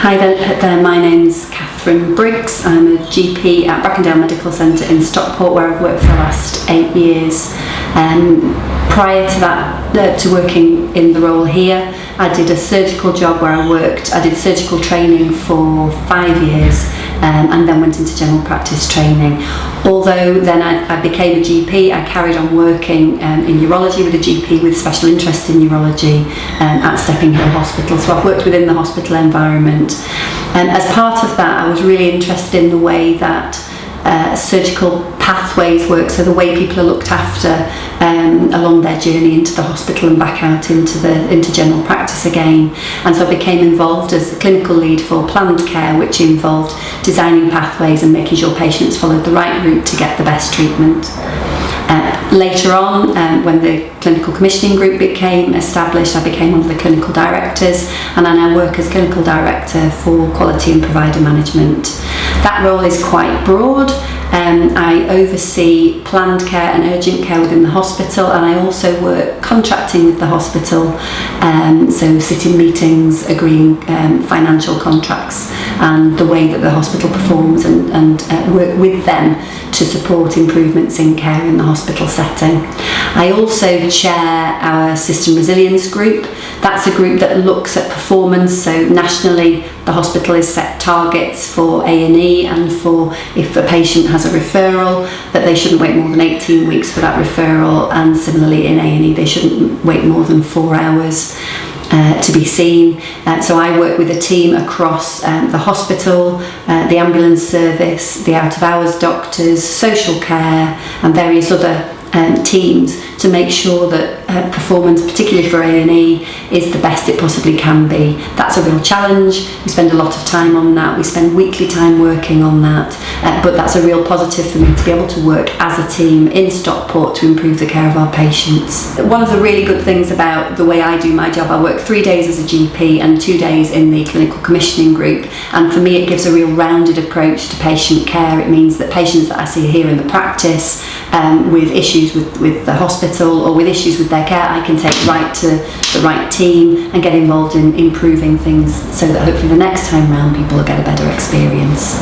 Hi there, my name's Cath Briggs. I'm a GP at Brackendale Medical Centre in Stockport, where I've worked for the last 8 years. Prior to that, to working in the role here, I did a surgical job where I did surgical training for 5 years and then went into general practice training. Although then I became a GP, I carried on working in urology with a GP with special interest in urology at Stepping Hill Hospital. So I've worked within the hospital environment. As part of that, I was really interested in the way that surgical pathways work, so the way people are looked after along their journey into the hospital and back out into general practice again. And so I became involved as the clinical lead for planned care, which involved designing pathways and making sure patients followed the right route to get the best treatment. Later on, when the clinical commissioning group became established, I became one of the clinical directors, and I now work as clinical director for quality and provider management. That role is quite broad. I oversee planned care and urgent care within the hospital, and I also work contracting with the hospital, so sitting meetings, agreeing financial contracts and the way that the hospital performs, and work with them to support improvements in care in the hospital setting. I also chair our system resilience group. That's a group that looks at performance, so nationally the hospital has set targets for A&E and for if a patient has a referral, that they shouldn't wait more than 18 weeks for that referral, and similarly in A&E they shouldn't wait more than 4 hours to be seen. So I work with a team across the hospital, the ambulance service, the out-of-hours doctors, social care and various other teams to make sure that performance, particularly for A&E, is the best it possibly can be. That's a real challenge. We spend a lot of time on that. We spend weekly time working on that, but that's a real positive for me to be able to work as a team in Stockport to improve the care of our patients. One of the really good things about the way I do my job, I work 3 days as a GP and 2 days in the clinical commissioning group, and for me it gives a real rounded approach to patient care. It means that patients that I see here in the practice with issues with the hospital or with issues with their care, I can take right to the right team and get involved in improving things so that hopefully the next time round people will get a better experience.